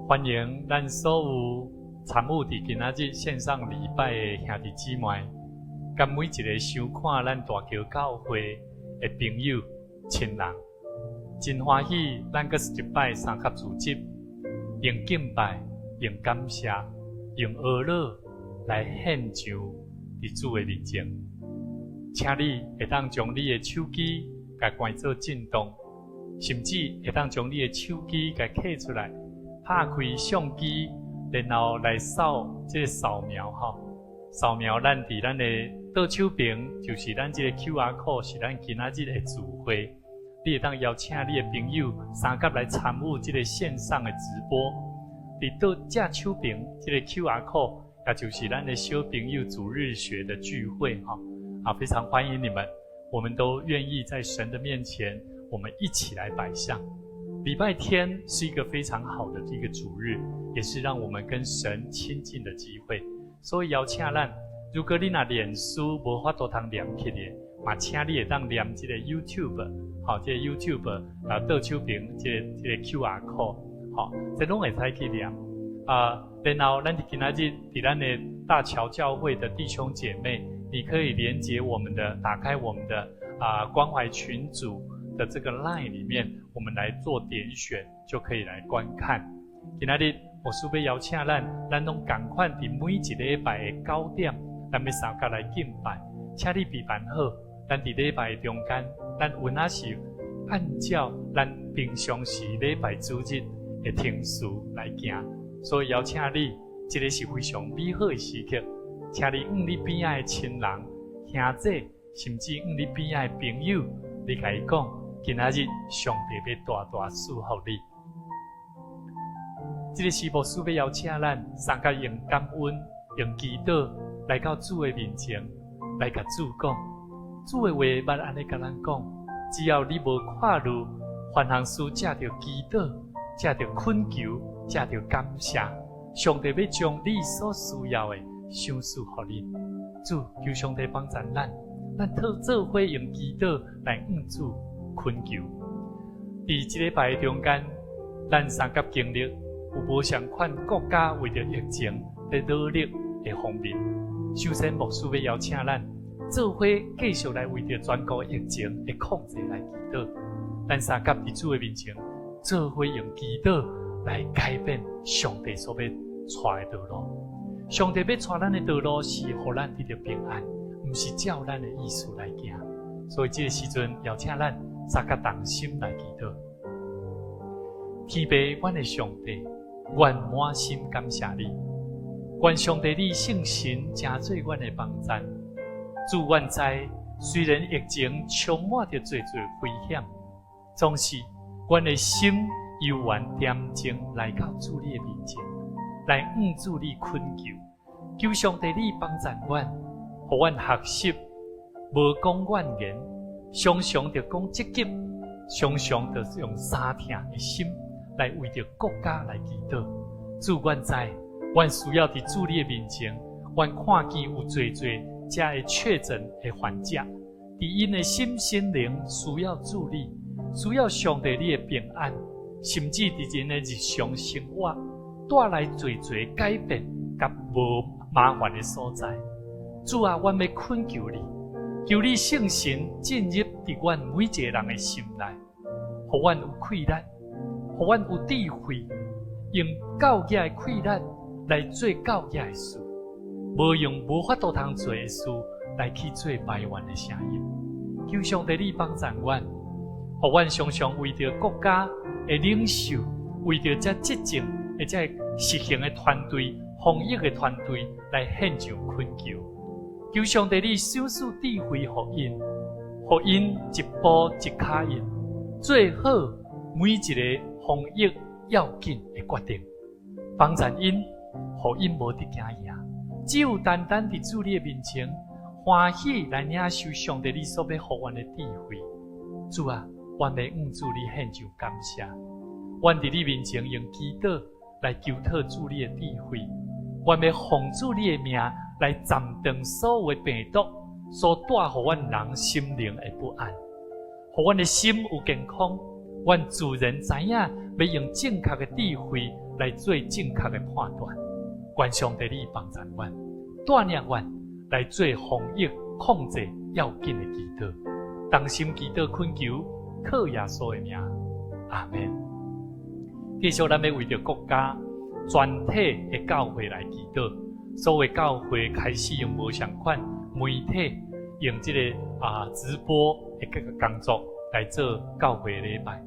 欢迎咱所有参与伫今仔日线上礼拜的兄弟姊妹，甲每一个收看咱大桥教会的朋友、亲人，真欢喜，咱阁是一摆三甲主集，用敬拜、用感谢、用阿乐来献上伫主的面前。请你会当将你的手机甲关做震动，甚至会当将你的手机甲摕出来。拍开相机，然后来扫这个扫描扫描咱伫咱的倒手边，就是咱这个 QR code 是咱今仔日的聚会。你会当邀请你的朋友三甲来参与这个线上的直播。伫倒正手边这个 QR code， 也就是咱的小朋友主日学的聚会非常欢迎你们，我们都愿意在神的面前，我们一起来摆上。礼拜天是一个非常好的一个主日，也是让我们跟神亲近的机会。所以邀请咱，如果你若脸书无法度通连起的，嘛请你会当连这个 YouTube， 这个 YouTube 倒手边这个 QR code， 这拢会使去连然后咱今仔日伫咱的大桥教会的弟兄姐妹，你可以连接我们的，打开我们的关怀群组的这个 LINE 里面，我们来做点选，就可以来观看。今仔日我是要邀请咱拢同款伫每一礼拜的9点，咱要三甲来敬拜，请你备办好，咱伫礼拜中间，咱有哪是按照咱平常时礼拜主日的程序来行，所以邀请你，这个是非常美好的时刻，请你你边仔的亲人、兄弟，甚至你边仔的朋友，你甲伊讲。今仔日，上帝要大大赐福你。这个是牧师要邀请咱，三甲用感恩、用祈祷来到主的面前，来甲主讲。主的话捌安尼甲咱讲：只要你无跨入，凡行事借着祈祷、借着恳求、借着感谢，上帝要将你所需要的赏赐予你。主求上帝帮助咱做伙用祈祷来向主。恳求，伫这礼拜中间，咱三甲经历有无相款国家为着疫情在努力的方面。首先，牧师要邀请咱做伙继续来为着全国疫情的控制来祈祷。咱三甲伫主的面前，做伙用祈祷来改变上帝所要带的道路。上帝要带咱的道路是互咱得到平安，不是照咱的意思来行。所以这个时阵邀请咱。三甲同心来祈祷，天父，阮的上帝，阮满心感谢你，愿上帝你圣神成做阮的帮助。主愿知，虽然疫情充满着最危险，总是阮的心犹原恬静来到主你的面前，来向主你恳求，求上帝你帮助阮，互阮学习无讲怨言。常常着讲积极，常常着用三听的心来为着国家来祈祷。主愿知，阮需要伫主你的面前，阮看见有侪这会确诊的患者，伫因的心灵需要主你，需要上帝你的平安，甚至伫因的日常生活带来侪改变甲无麻烦的所在。主啊，阮要恳求你。求你圣神进入伫阮每一个人的心内，互阮有气力，互阮有智慧，用教义的气力来做教义的事，无用无法度通做的事来去做埋怨的声音。求上帝你帮助阮，互阮常常为着国家的领袖，为着这疾症或者实行的团队、防疫的团队来献上恳求。求上帝你赏赐智慧互因一步一脚印，做好每一个防疫要紧的决定，帮助因，互因无得惊讶，只有单单伫主你的面前，欢喜来领受上帝你所要互阮的智慧。主啊，阮要向主你献上感谢，阮伫你面前用祈祷来求讨主你的智慧，阮要奉主你的名。来斩断所有的病毒所带予阮人心灵的不安，互阮的心有健康，阮自然知影要用正确的智慧来做正确的判断。愿上帝你帮助阮，带领阮来做防疫控制要紧的祈祷，同心祈祷恳求，靠耶稣的名，阿门。继续，咱要为着国家全体的教会来祈祷。所有教会开始用无相款媒体，用这个直播的工作来做教会的礼拜。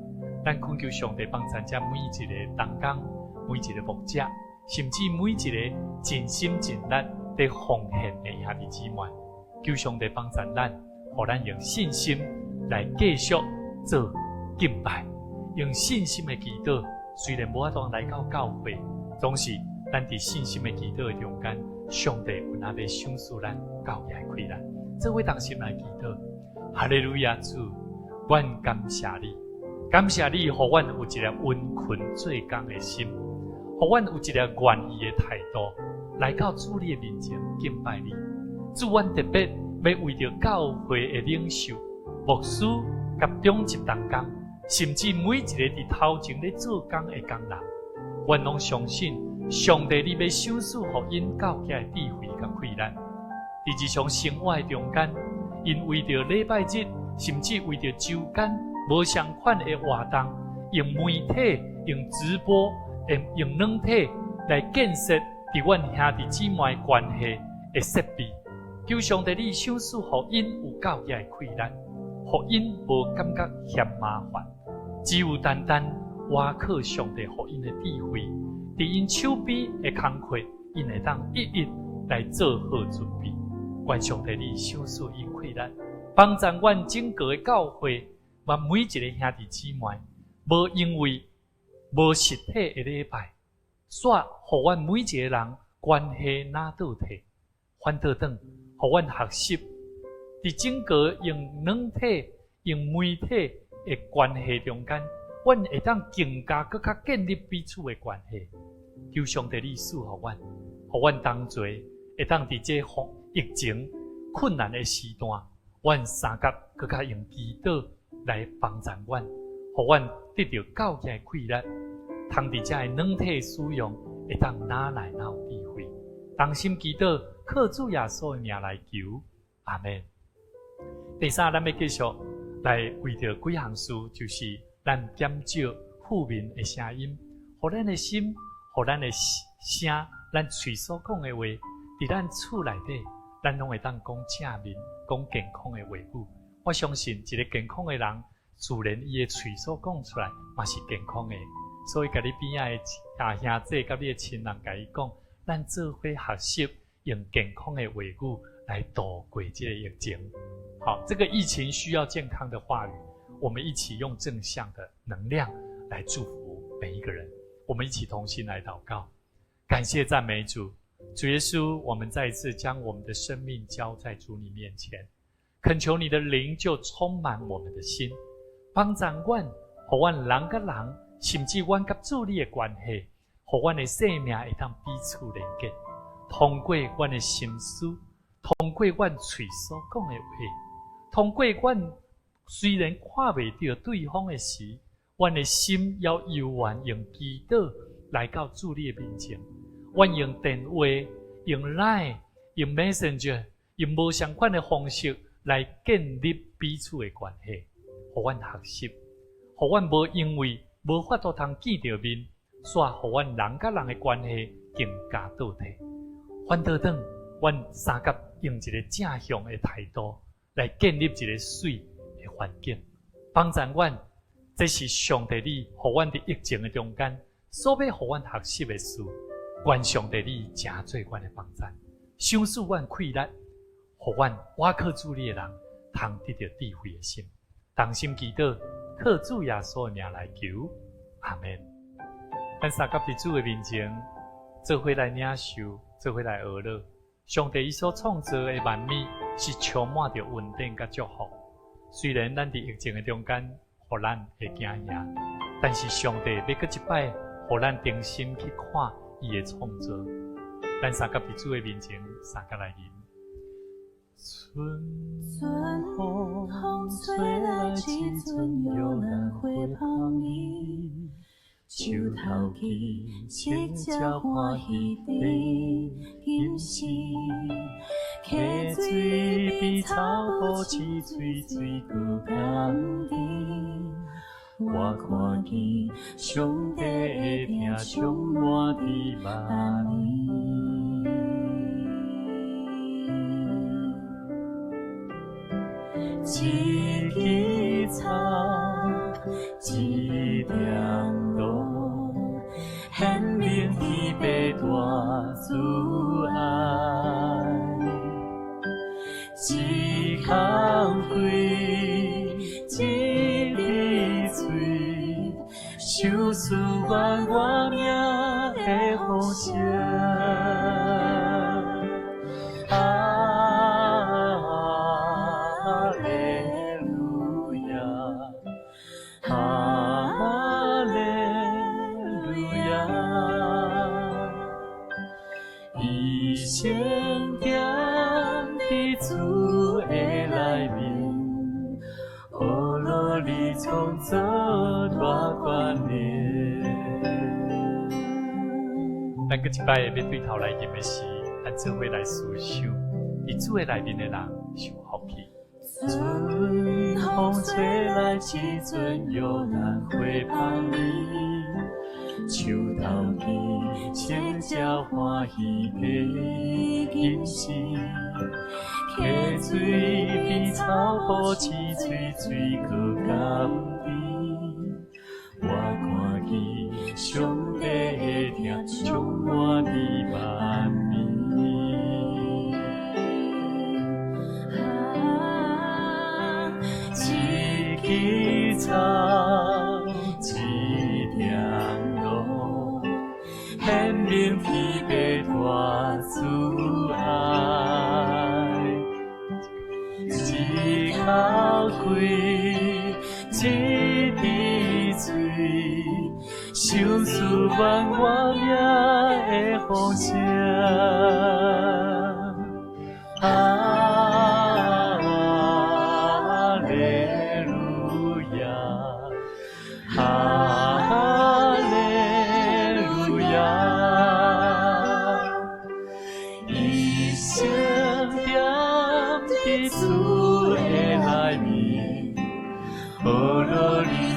咱恳求上帝帮助这每一个同工、每一个牧者，甚至每一个尽心尽力在奉献的兄弟姊妹，求上帝帮助咱，互咱用信心来继续做敬拜，用信心的祈祷。虽然无法度来到教会，总是咱伫信心的祈祷的中间，上帝有那要赏赐咱教业开咱。这位同心来祈祷，哈利路亚主，阮感谢你，感谢你，互阮有一个温困做工的心，互阮有一个愿意的态度，来到主你的面前敬拜你。主，阮特别要为着教会的领袖、牧师甲中级同工，甚至每一个伫头前咧做工的工人，阮拢相信上帝你要赏赐互因教界的智慧甲开咱。伫日常生活的中间，因为着礼拜日，甚至为着周间无相款的活动，用媒体、用直播、用软体来建设伫阮兄弟姊妹关系的设备。求上帝你赏赐互因有教界的开咱，互因无感觉嫌麻烦，只有单单倚靠上帝互因的智慧，伫因手边的工课，因会当一一来做好准备。愿上帝你赏赐因开咱，帮助阮整个的教会，把每一个兄弟姊妹，无因为无实体的礼拜，煞互阮每一个人关系哪倒退，反倒转，互阮学习伫整个用软体、用媒体的关系中间，阮会当更加更较建立彼此的关系。求上帝你赐互阮，互阮同齐会当伫这疫情困难的时段，阮三甲更加用祈祷来帮助阮，互阮得到教界开力，通伫这的软体使用会当哪来哪有智慧。同心祈祷，靠主耶稣的名来求，阿门。第三，咱要继续来为着几项事，就是咱减少负面的声音，互咱的心，互咱的声，咱嘴所讲的话，伫咱厝内底，咱拢会当讲正面、讲健康的话语。我相信一个健康的人，自然伊的嘴所讲出来嘛是健康的。所以，甲你边仔的兄弟，甲你的亲人，甲伊讲，咱做伙学习用健康的话语来度过这个疫情。好，这个疫情需要健康的话语，我们一起用正向的能量来祝福每一个人。我们一起同心来祷告，感谢赞美主。主耶稣，我们再一次将我们的生命交在主你面前，恳求你的灵就充满我们的心，帮助阮，互阮人甲人，甚至阮甲主你的关系，互阮的生命会当彼此连结，通过阮的心思，通过阮嘴所讲的话，通过阮虽然看袂到对方的时，阮的心要悠然用祈祷来到主你的面前。阮用电话、用 Line、用 Messenger、用无相款的方式来建立彼此的关系，互阮学习，互阮无因为无法度通见到面，煞互阮人甲人的关系更加倒退。反倒转，阮三甲用一个正向的态度来建立一个水的环境，帮助阮。这是上帝你互阮伫疫情的中间所要互阮学习的事。愿上帝你真做阮的帮助，赏赐阮开力，互阮倚靠主你的人，通得到智慧的心。同心祈祷，靠主耶稣的名来求，阿门。咱三甲伫主的面前，做伙来领受，做伙来学乐。上帝伊所创造的万物是充满着稳定甲祝福。虽然咱伫疫情的中间，互咱会惊吓，但是上帝要搁一摆，互咱定心去看伊的创造。咱三甲伫主的面前，三甲来吟。春风吹来一阵有人回旁你，手头起，七只欢喜地今时，溪水边草埔饲水水过甘甜。我看见上帝的疼充满伫万年，一枝草，一条路，显明天父大慈爱，一口水，一滴水，受赐愿我命的呼声。圣殿伫主的内面，呼罗你创造大观念。咱搁一摆要对头来吟的是，咱做伙来思想，伫主的内面的人受福气。春风吹来，一阵有人回旁你。手头起，千只欢喜的今时，溪水边草埔饲水水过甘甜。我看见上帝的疼充满伫万面。一枝草，一条路，显明天父大慈爱。一口水，一滴水，受赐愿我命的呼声。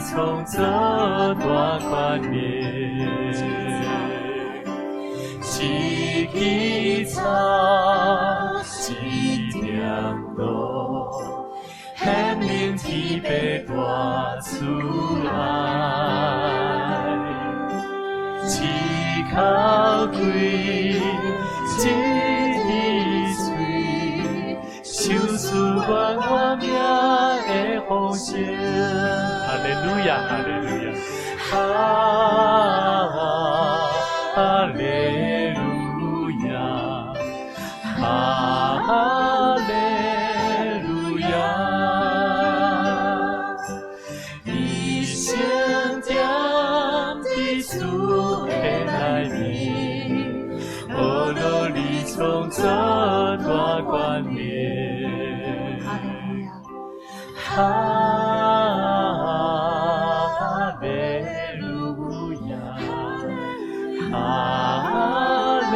创造大观念，一枝草，一条路，显明天父大慈爱。一口水，一滴水，受赐愿我命的呼声。哈利路亚，哈利路亚，哈利路亚，哈利路亚。一圣殿伫主的内面，呼罗你创造大观念。哈利路亚，哈利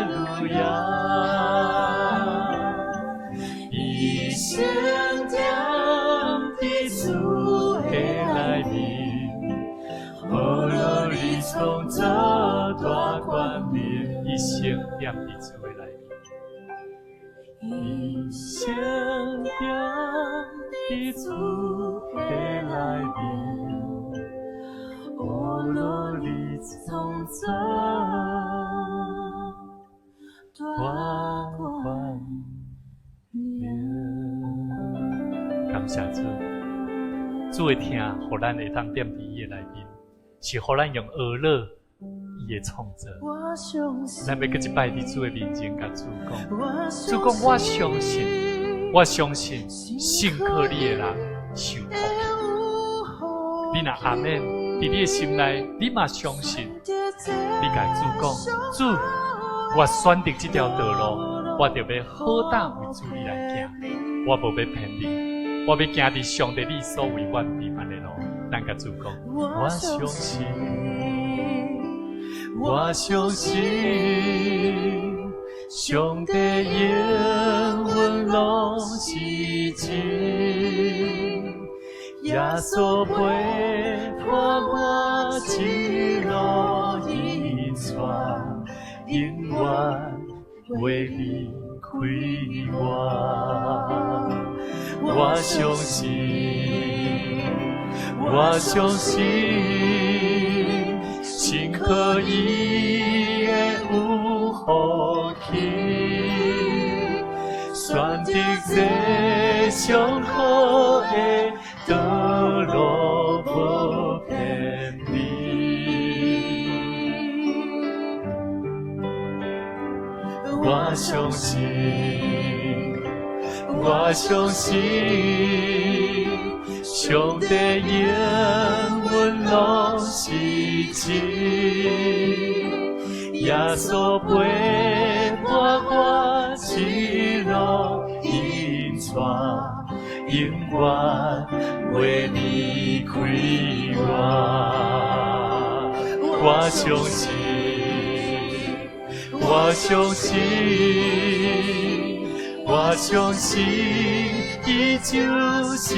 路亚。一圣殿伫主的内面，呼罗你创造大观念。一圣殿伫主的内面，一圣殿伫主的内面，呼罗你创造大观念。感谢主，主的听，互咱会当踮伫伊的内面，是互咱用学乐伊的创造。咱要搁一摆伫主的面前，甲主讲，主讲我相信，我相信信靠你的人受福气。你若阿们，伫你的心内，你嘛相信，你甲主讲，主，我选择这条道路，我就要好胆为主你来行，我无要骗你。我要行伫上帝你所为我示范的路。咱甲主讲，我相信，我相信，上帝永远拢是真。耶稣陪伴我一路引带，永远袂离开我。我相信，我相信，心可伊会有福气，选择这上好的道路无偏离。我相信，我相信，上帝永远拢是真。耶稣陪伴我一路引带，永远袂离开我。我相信，我相信，我相信，伊就是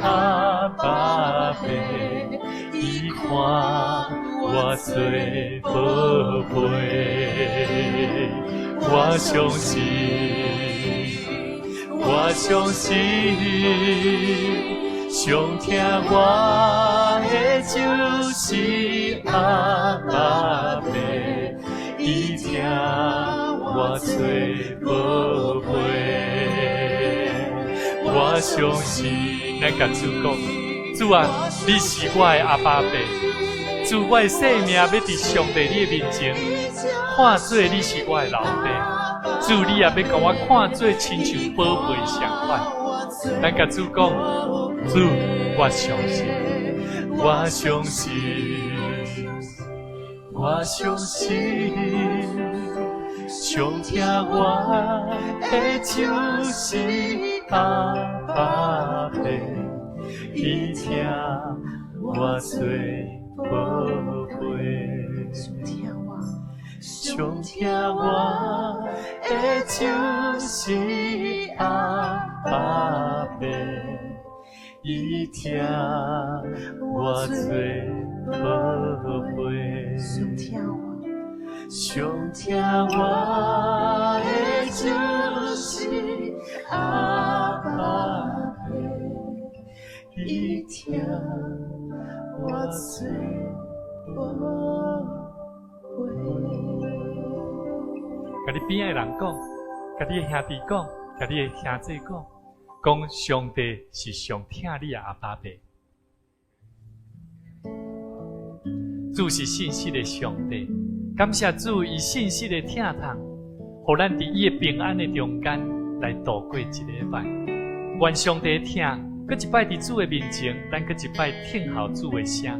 阿爸爸，伊看我做宝贝。我相信，我相信，上疼我的就是阿爸爸，伊疼我做宝贝。我相信，咱甲主讲，主啊，你是我的阿爸爸，主我的生命要伫上帝你的面前，看做你是我的老爸，主你也要甲我看做亲像宝贝相款。咱甲主讲，主，我相信，我相信，我相信，上疼我的就是阿爸爸，伊疼我做宝贝。上疼我的就是阿爸爸，伊疼我做宝贝。上疼我的就是阿爸爸，伊疼我做宝贝。甲你边仔的人讲，甲你的兄弟讲，甲你的兄弟讲，讲上帝是上疼你的阿爸爸。主是信实的上帝，感谢主以信实的疼痛，互咱伫伊的平安的中间来度过一礼拜。愿上帝的疼，搁一摆伫主的面前，咱搁一摆听候主的声，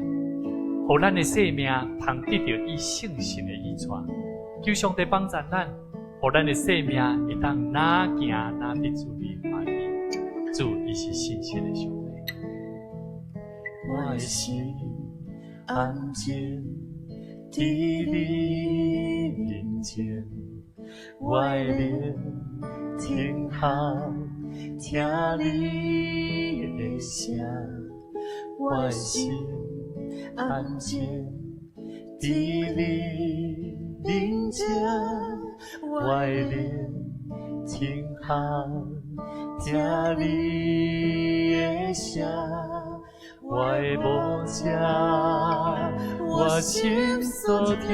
互咱的生命通得到伊圣神的医治。求上帝帮助咱，互咱的生命会当哪行哪得主你欢喜。主伊是信实的上帝。我的心安静伫你面前，我的灵听候听你的声。我的心安静伫你面前，我的灵听候听你的声。我的母者，我心所听，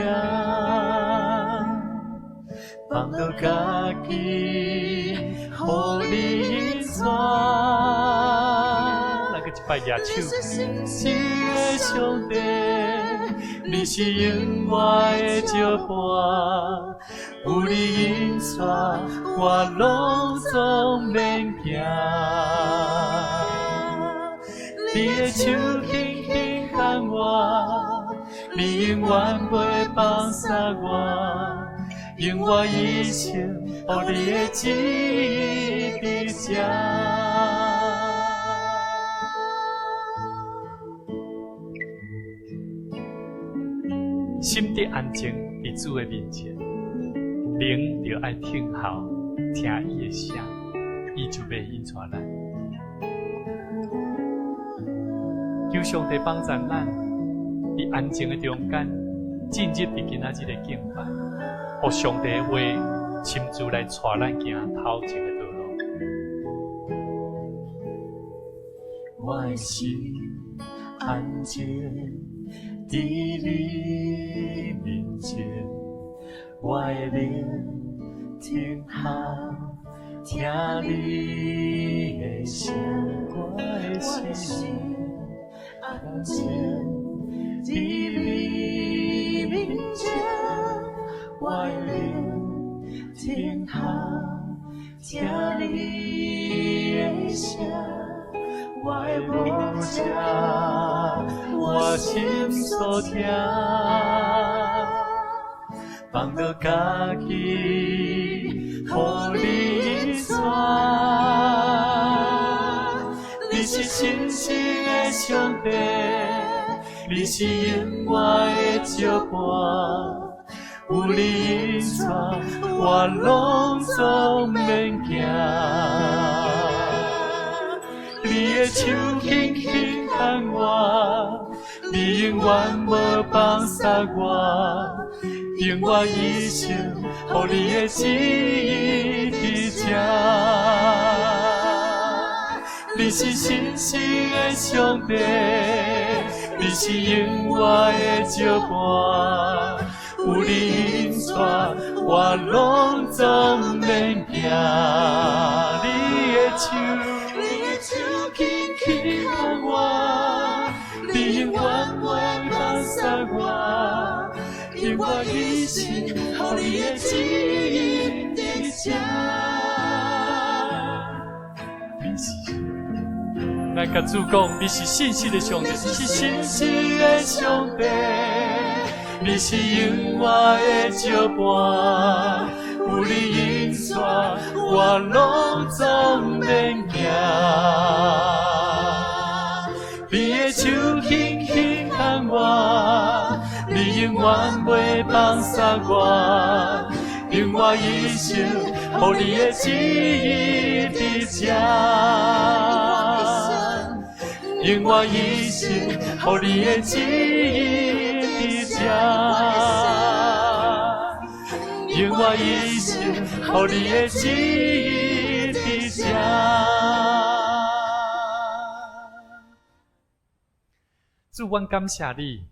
放到家己，互你引带。咱搁一摆举手。是的上帝，你是永远的照伴，有你引带，我拢总免惊。你的手轻轻牵我，你永远袂放下我，用我一生，予你的旨意伫这。心得安静伫主的面前，灵就爱听候听伊的声，伊就要引带咱。求上帝帮助咱，伫安静的中间，进入伫今仔日的敬拜，互上帝的话亲自来带咱行头前的道路。我的心安静伫你面前，我的灵听候听你的声，我的心安静伫你面前，我的灵听候听你的声，我的梦想我心所听，放到家己互你传。你是信实的上帝，你是永远的照伴，有你引带，我拢总免惊。你的手轻轻牵我，你永远无放下我，用我一生，予你的旨意伫这。你是信实的上帝，你是永远的照伴，有你引带，我拢总免惊。你的手轻轻牵我，你永远不放下我，用我一生，予你的旨意伫这。咱甲主讲，你是信实的上帝，你是信实的上帝，你是永远的照伴，有你引带，我拢总免惊。你的手轻轻牵我，你永远袂放下我，用我一生，予你的旨意伫这。用我一生，予你的旨意伫这。用我一生，予你的旨意伫这。主，阮感谢你，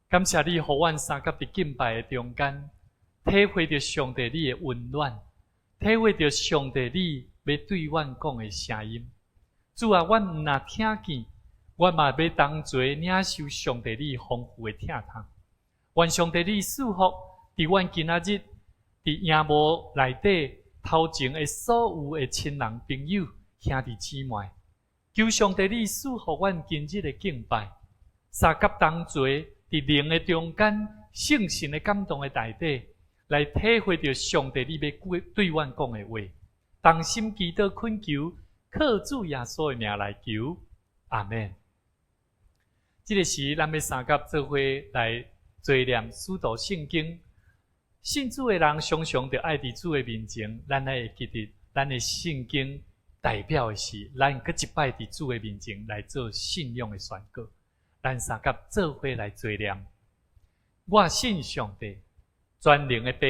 感谢你，互阮三甲伫敬拜的中间，体会着上帝你的温暖，体会着上帝你要对阮讲的声音。主啊，阮毋若听见。我嘛要同齐领受上帝你丰富的疼痛，愿上帝你祝福伫阮今仔日伫营幕内底头前的所有的亲人朋友兄弟姊妹，求上帝你祝福阮今日的敬拜，三甲同齐伫灵的中间，圣神的感动的内底，来体会着上帝你要对阮讲的话，同心祈祷恳求，靠主耶稣的名来求，阿们。这个时，咱要三甲做伙来做念使徒圣经。信主的人常常着爱伫主的面前，咱会记得咱的圣经代表的是，咱搁一摆伫主的面前来做信仰的宣告。咱三甲做伙来做念。我信上帝，全能的爸，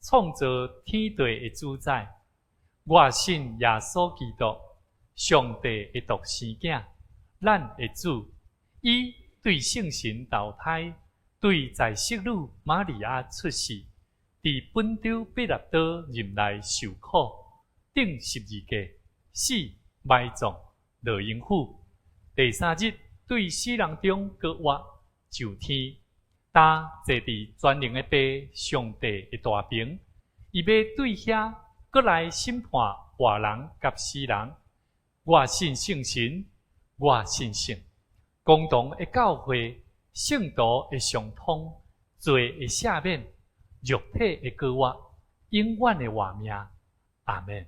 创造天地的主宰。我信耶稣基督，上帝的独生囝，咱的主。伊对圣神投胎，对在色女玛利亚出世，伫本州彼拉多任内受苦，顶12架，死埋葬，落阴府。第三日对死人中搁活上天，搭坐伫全能的爸上帝的大屏，伊要对遐搁来审判活人甲死人。我信圣神，我信圣。共同的教会，圣徒的相通，罪的赦免，肉体的割活，永远的活命。阿们。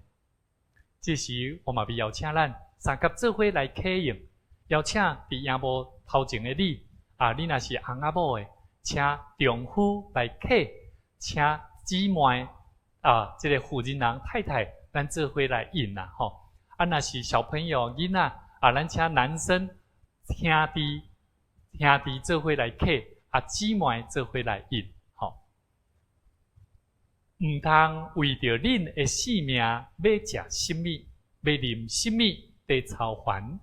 这时，我嘛要邀请咱三甲做伙来启用，邀请伫营幕头前的你，你若是翁仔某的，请丈夫来客，请姊妹这个妇人人太太，咱做伙来饮啦吼。若是小朋友囡仔咱请男生兄弟做伙来客，姊妹做伙来饮吼。毋通为着恁的性命要食什么，要啉什么得操烦。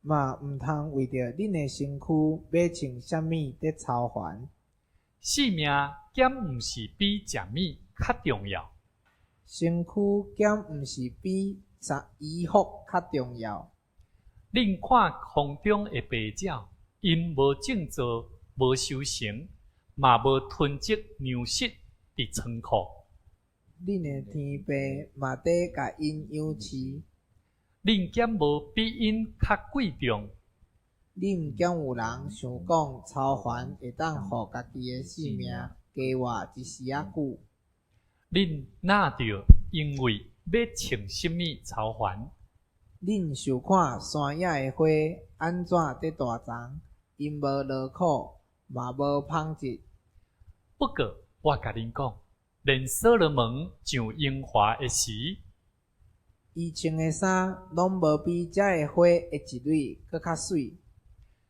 嘛毋通为着恁的身躯要穿什么得操烦。性命减毋是比食米较重要，身躯减毋是比衣服较重要。恁看空中的白鸟，因无种作，无收成，嘛无囤积粮食伫仓库。恁的天父嘛得甲因养饲。恁减无比因较贵重。恁毋减有人想讲操烦会当互家己的性命加活一时仔久。恁哪着因为要穿什么操烦？恁想看山野的花安怎得大丛，因无劳苦，嘛无芳质。不过我甲恁讲，连所罗门上荣华的时，伊穿的衫拢无比遮的花的一蕊搁较水。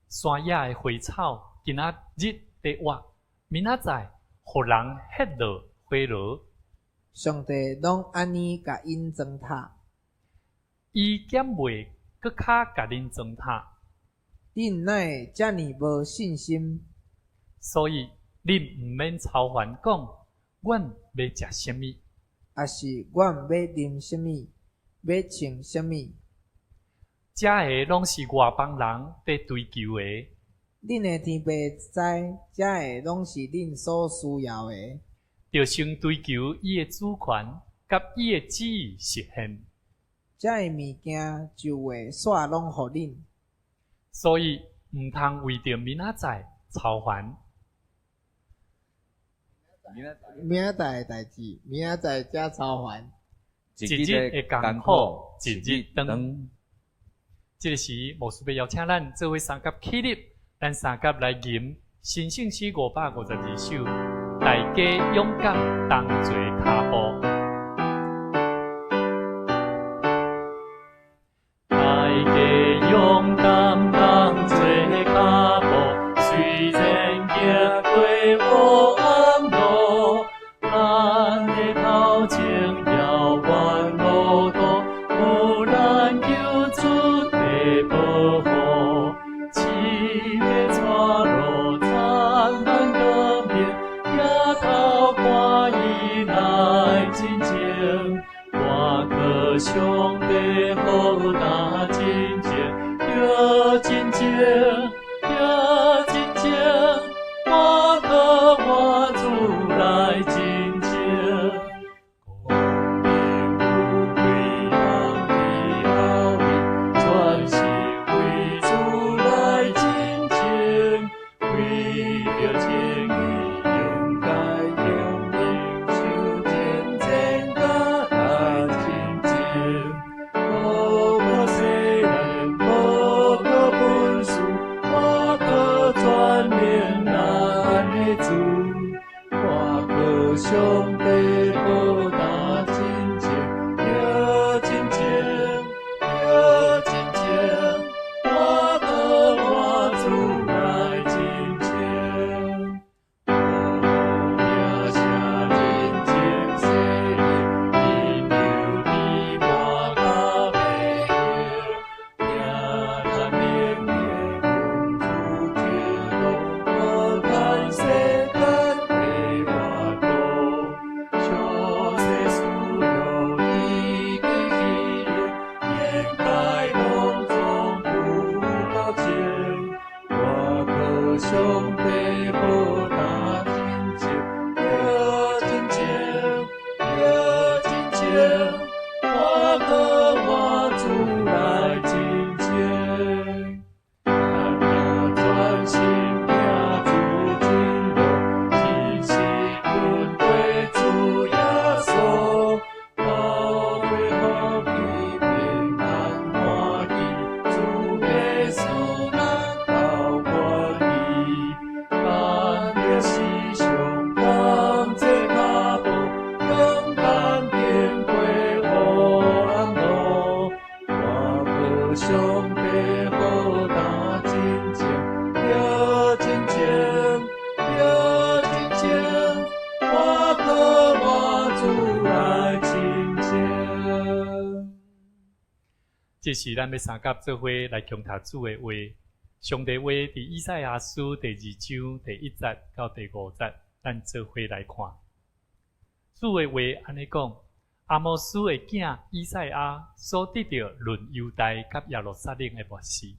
山野的花草，今仔日得活，明仔载互人迄落花落。上帝拢安尼甲因糟蹋，伊减袂搁较甲恁糟蹋。恁哪会遮尔无信心？所以恁毋免操烦讲，阮要食什么，也是阮要啉什么，要穿什么。遮个拢是外邦人在追求的。恁的天父知，遮个拢是恁所需要的。着先追求伊的主权，甲伊的旨意实现。遮个物件就会煞拢互恁。所以毋通为着明仔载操烦。明仔载的代志，明仔载才操烦。一日的艰苦一日长。这个时，牧师要邀请咱做伙三甲起立，咱三甲来吟新圣诗552首，大家勇敢同做脚步，大家勇敢同做脚步，虽然行过黑暗路，咱的头前遥远路途，有咱救主的保护，七个带路灿烂革命，抬头看伊来真情，我可上帝好大真情，着真情，着真情，我可我主来真情。我无上帝好大真情，了真情，了真情，我靠我主来亲情。这是咱要三甲做伙来共读主的话。上帝话伫以赛亚书第2章第1节到第5节，咱做伙来看。主的话安尼讲：阿摩斯的囝以赛亚所得到论犹大甲耶路撒冷的默示，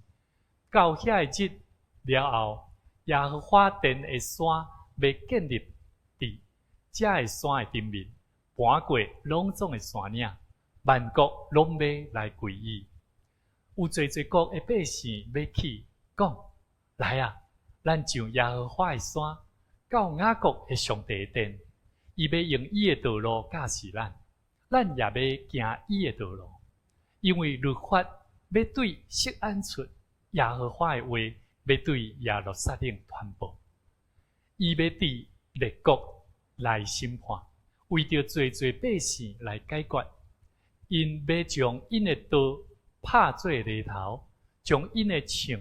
到遐个日了后，耶和华殿的山要建立伫遮个山的顶面，盘过拢总的山岭，万国拢要来归依。有侪国的百姓要起讲：来啊，咱上耶和华的山，到雅各的上帝殿，伊要用伊的道路教示咱，咱也要行伊的道路。因为律法要对释安出，耶和华的话要对耶路撒冷传播。伊要伫列国来审判，为着侪百姓来解决。因要将因的刀拍做犁头，将因的枪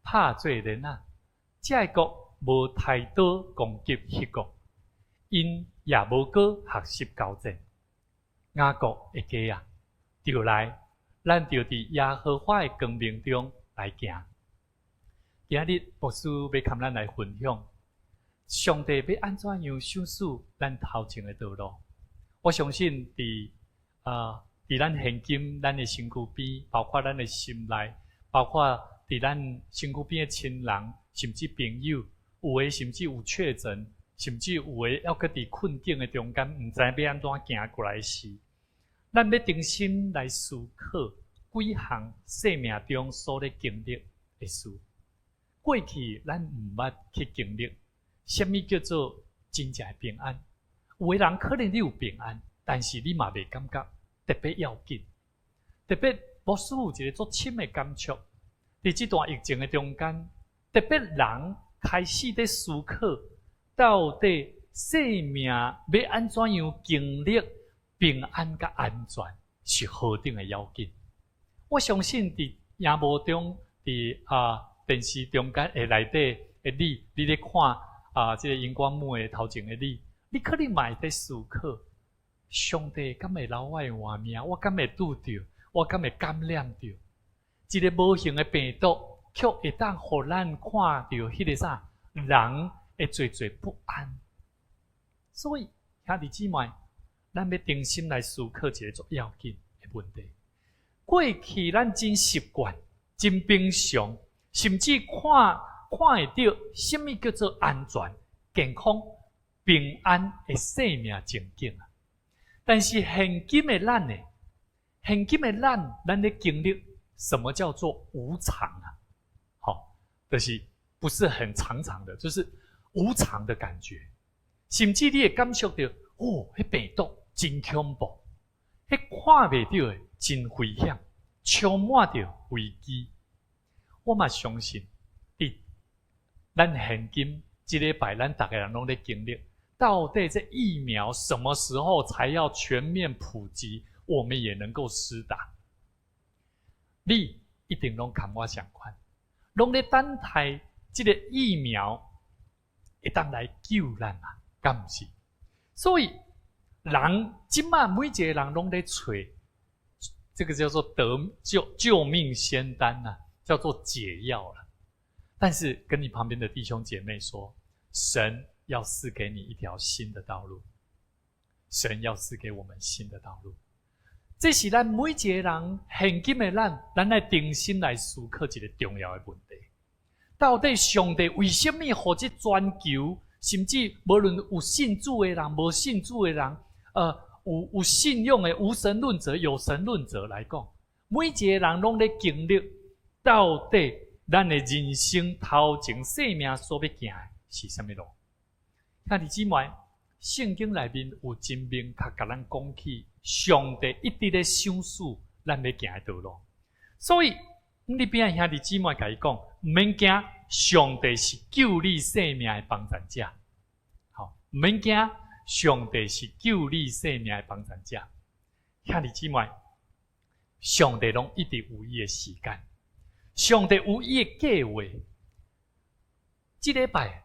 拍做刃仔。这个国无抬刀攻击迄国，因也无过学习交战。雅各的家啊，就来，咱就伫耶和华的光明中来行。今日牧师要跟咱来分享，上帝要安怎样赏赐咱头前的道路。我相信伫咱现今咱的身躯边，包括咱的心内，包括伫咱身躯边的亲人，甚至朋友，有的甚至有确诊，甚至有的要搁伫困境的中间，毋知要安怎行过来时，咱要定心来思考几项生命中所咧经历的事。过去咱毋捌去经历，什么叫做真正的平安？有的人可能你有平安，但是你嘛袂感觉特别要紧。特别牧师有一个足深的感触，伫这段疫情的中间，特别人开始在思考，到底生命要安怎样经历平安甲安全是何等的要紧。我相信伫荧幕中，伫电视中间的内底的你咧看这个荧光幕的头前的你可能嘛会在思考，上帝敢会留我的活命？我敢会拄着？我敢会感染着？一个无形的病毒，却会当互咱看到迄个啥人会做不安。所以兄弟姊妹，咱要定心来思考一个足要紧的问题。过去咱真习惯、真平常，甚至看会到什么叫做安全、健康、平安的生命情景啊。但是现今的咱呢？现今的咱咧经历什么叫做无常啊？好，就是不是很常的，就是无常的感觉。甚至你会感受到，迄病毒真恐怖，迄看袂到的真危险，充满着危机。我嘛相信，咱现今这礼拜，咱大家人拢咧经历，到底这疫苗什么时候才要全面普及？我们也能够施打，你一定拢跟我相款，拢咧等待这个疫苗会当来救咱啊，敢毋是？所以人今嘛每一个人拢咧找，这个叫做救命仙丹啊，叫做解药了。但是跟你旁边的弟兄姐妹说，神要赐给你一条新的道路，神要赐给我们新的道路。这是咱每一个人现今的咱来定心来思考一个重要的问题：到底上帝为什么互这全球，甚至无论有信主的人、无信主的人，有信仰的无神论者、有神论者来讲，每一个人拢咧经历，到底咱的人生头前生命所要行的是什么路？兄弟姊妹，圣经内面有真明确甲咱讲起。上帝一直咧赏赐咱要行的道路，所以你边仔兄弟姊妹甲伊讲，毋免惊，上帝是救你生命的帮助者。好，毋免惊，上帝是救你生命的帮助者。兄弟姊妹，上帝拢一直有伊的时间，上帝有伊的计划。即礼拜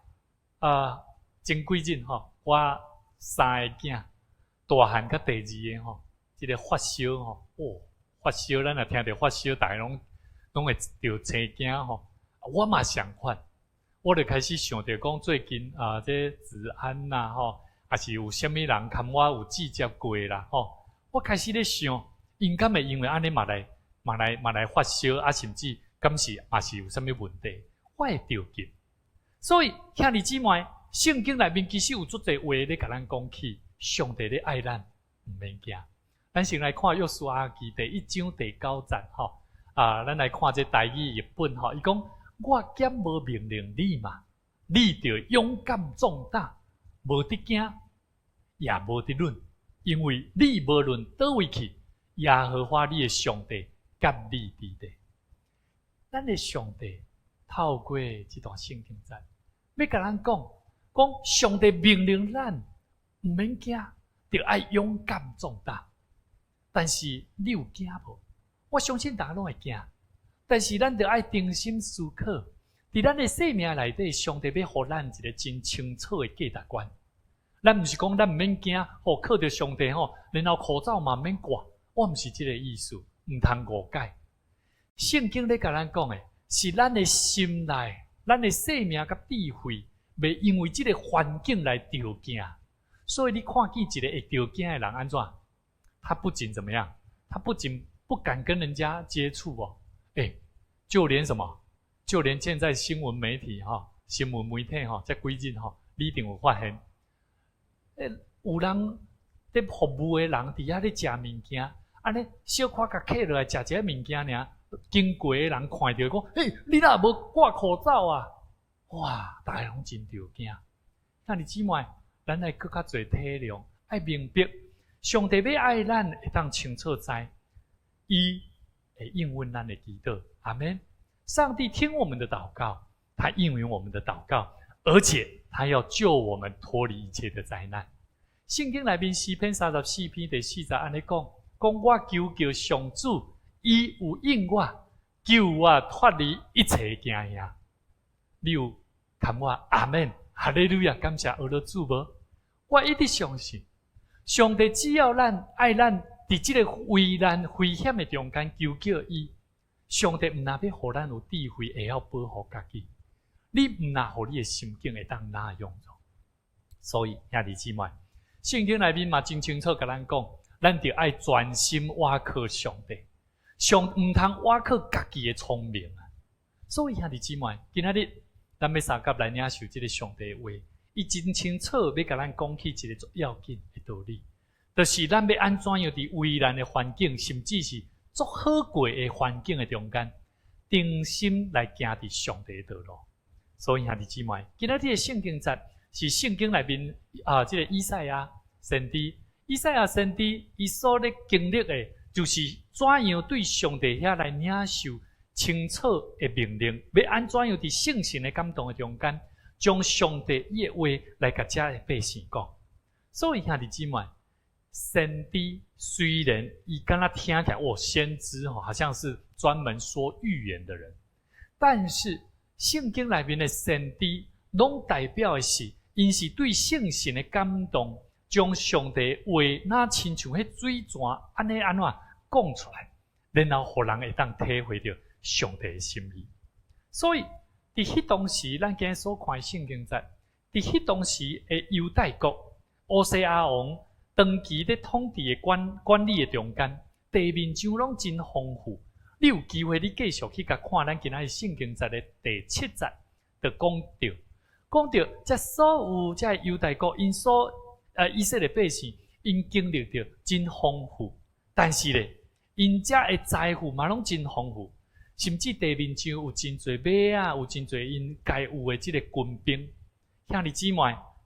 前几日我3个囝，大汉甲第2个即个发烧发烧，咱若听到发烧，大家拢会着青惊我嘛相反，我就开始想着讲最近这治安啦还是有啥物人跟我有直接过啦我开始咧想，因敢会因为安尼嘛来发烧甚至敢是嘛是有啥物问题，我会着急。所以兄弟姊妹，圣经内面其实有足侪话咧，甲咱讲起上帝咧爱咱，毋免惊。咱先来看约书亚记第1章第9节咱来看这台语译本伊讲：我兼无命令你嘛，你着勇敢壮大，无得惊，也无得论，因为你无论倒位去，耶和华你的上帝甲你伫地。咱的上帝透过这段圣经节，要甲咱讲上帝命令咱毋免惊，着爱勇敢壮大。但是你有惊无？我相信大家拢会惊，但是咱着爱定心思考，伫咱的生命内底，上帝要互咱一个真清楚的价值观。咱毋是讲咱毋免惊，靠着上帝然后口罩嘛毋免挂，我毋是这个意思，毋通误解。圣经咧甲咱讲的是咱的心内，咱的生命甲智慧，袂因为这个环境来着惊。所以你看见一个会着惊的人安怎？他不仅怎么样？他不仅不敢跟人家接触就连什么？就连现在新闻媒体新闻媒体在几日你一定有发现，有人在服务的人伫遐咧食物件，安尼小可甲客落来食一个物件尔，经过的人看到讲，你若无挂口罩啊？哇，大家拢真着惊。那你姊妹，咱来更较侪体谅，爱明白。上帝要爱咱，会当清楚知，伊会应允咱的祈祷。阿们。上帝听我们的祷告，他应允我们的祷告，而且他要救我们脱离一切的灾难。圣经内面诗篇34篇第4节安尼讲：我求叫上主，伊有应我，救我脱离一切惊吓。你有看我阿们，哈利路亚，感谢阿罗主无？我一直相信。上帝只要咱爱咱，伫这个危难危险的中间求叫伊，上帝毋但要互咱有智慧，会晓保护家己，你毋但互你的心境会当哪用着。所以兄弟姊妹，圣经内面嘛真清楚甲咱讲，咱着爱专心倚靠上帝，毋通倚靠家己的聪明啊。所以兄弟姊妹，今仔日咱要三甲来领受这个上帝的话。伊真清楚要甲咱讲起一个足要紧的道理，就是咱要安怎样伫危难的环境，甚至是足好过的环境的中间，定心来行伫上帝的道路。所以兄弟姊妹，今仔日的圣经节是圣经内面这个以赛亚先知，伊所咧经历的，就是怎样对上帝遐来领受清楚的命令，要安怎样伫圣神的感动的中间。将上帝伊的话来甲遮的百姓讲，所以兄弟姊妹，先知虽然伊敢若听起来先知好像是专门说预言的人，但是圣经内面的先知拢代表的是，因是对圣神的感动，将上帝话那亲像迄水泉安怎讲出来，然后互人会当体会到上帝的心意，所以。伫迄当时，咱今日所看圣经节，伫迄当时的犹大国乌西亚王长期咧统治的管理的中间，地面上拢真丰富。你有机会，你继续去甲看咱今仔日圣经节的第7节，就讲到这所有这犹大国因所以色列百姓因经历着真丰富，但是咧因遮的财富嘛拢真丰富。甚至地面上有真侪马啊，有真侪因该有的这个军兵，兄弟姊妹。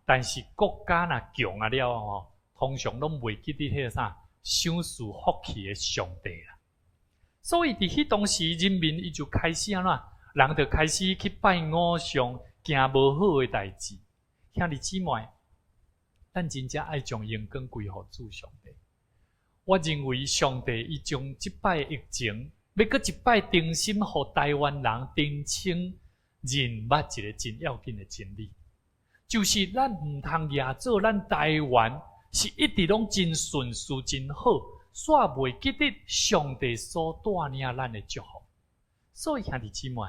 但是国家若强了通常拢袂记得迄个啥赏赐福气的上帝啦。所以伫迄当时，人民伊就开始人就开始去拜偶像，行无好的代志。兄弟姊妹，咱真正爱将荣光归乎主上帝。我认为上帝已将这摆疫情，要搁一摆定心，互台湾人真清认捌一个真要紧的真理，就是咱毋通亚做咱台湾是一直拢真顺遂真好，煞袂记得上帝所带领咱的祝福。所以兄弟姊妹，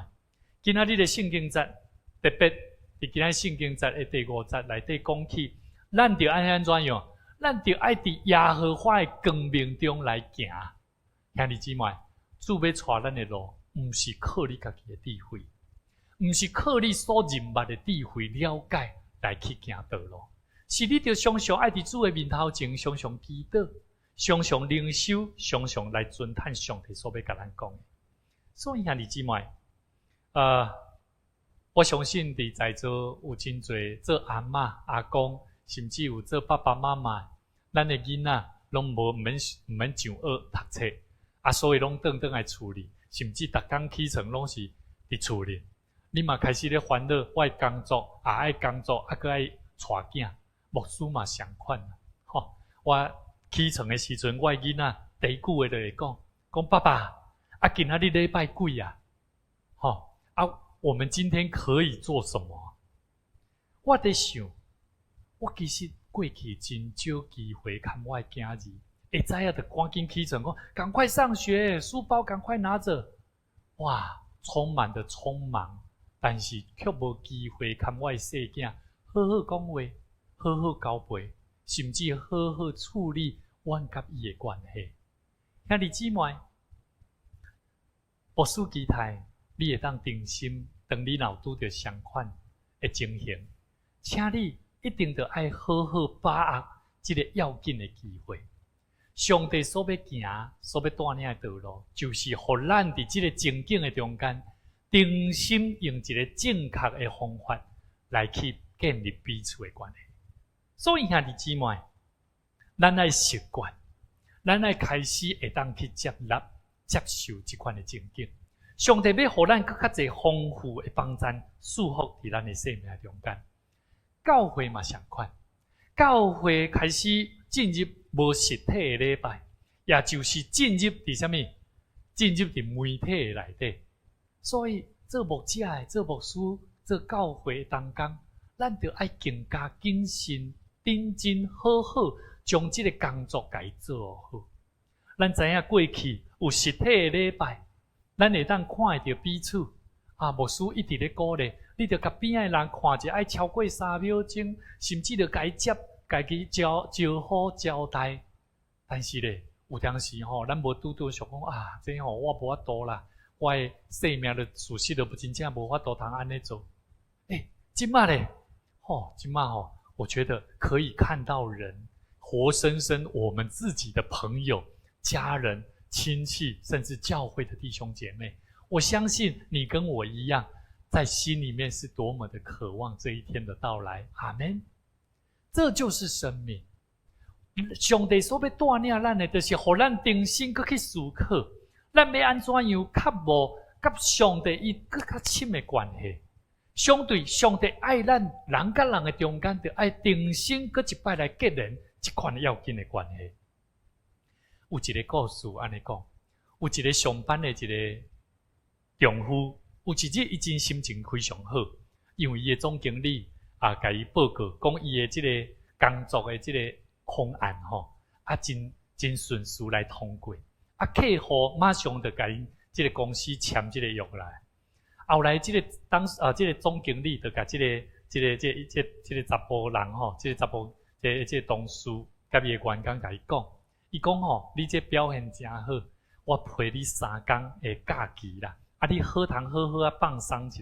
今仔日的圣经节特别伫今仔圣经节的第5节内底讲起，咱着安怎样？咱着爱伫耶和华的光明中来行。兄弟姊妹，主要带咱的路，毋是靠你家己的智慧，毋是靠你所认捌的智慧了解来去行道路，是你着常常爱伫主的面头前，常常祈祷，常常灵修，常常来尊叹上帝所要甲咱讲的。所以兄弟姊妹，我相信伫在座有真侪做阿嬷、阿公，甚至有做爸爸妈妈，咱的囡仔拢毋免上学读册，所以拢倒来厝里，甚至逐工起床拢是伫厝里。你嘛开始咧烦恼，我爱工作，也爱工作，还佫爱带囝，牧师嘛相款吼。我起床的时阵，我的囡仔第一句话就会讲爸爸，今仔日礼拜几啊？我们今天可以做什么？我在想，我其实过去真少机会看我的囝儿，会知影就赶紧起床，讲赶快上学，书包赶快拿着，哇，充满的匆忙，但是却无机会看我的细囝好好讲话，好好交陪，甚至好好处理阮甲伊的关系。兄弟姊妹，牧师期待你会当定心，当你若拄着相款的情形，请你一定着爱好好把握这个要紧的机会。上帝所要行、所要带领的道路，就是互咱伫这个情景的中间，定心用一个正确的方法来去建立彼此的关系。所以兄弟姊妹，咱爱习惯，咱爱开始会当去接纳、接受这款的情景。上帝要互咱更较侪丰富的帮助束缚伫咱的生命中间。教会嘛相款，教会开始进入无实体的礼拜，也就是进入伫啥物？进入伫媒体的内底。所以做牧者的、做牧师、做教会的同工，咱着爱更加谨慎、认真、好好将这个工作家做好。咱知影过去有实体的礼拜。咱会当看会到彼此，牧师一直咧鼓励，你着甲边仔人看者爱超过3秒钟，甚至着家接、家己招好交代。但是咧，有当时咱无拄想讲这我无法度啦，我的生命的事实都真正无法度通安尼做。即马咧，即马我觉得可以看到人活生生我们自己的朋友、家人。亲戚甚至教会的弟兄姐妹，我相信你跟我一样，在心里面是多么的渴望这一天的到来。阿们。这就是生命。上帝所要带领咱的，就是互咱定心去思考，咱要安怎样较无甲上帝伊更较亲的关系。相对上帝爱咱人甲人的中间，就爱定心去一摆来结连这款要紧的关系。有一个故事安尼讲，有一个上班的一个丈夫，有一日伊真心情非常好，因为伊的总经理甲伊报告讲伊的这个工作的这个方案真顺遂来通过，客户马上就甲因这个公司签这个约来，后来这个这个总经理就甲这个查甫人这个查甫这个同事甲伊的员工甲伊讲。伊讲你这表现真好，我陪你3天的假期啦，你好通好好放松一下。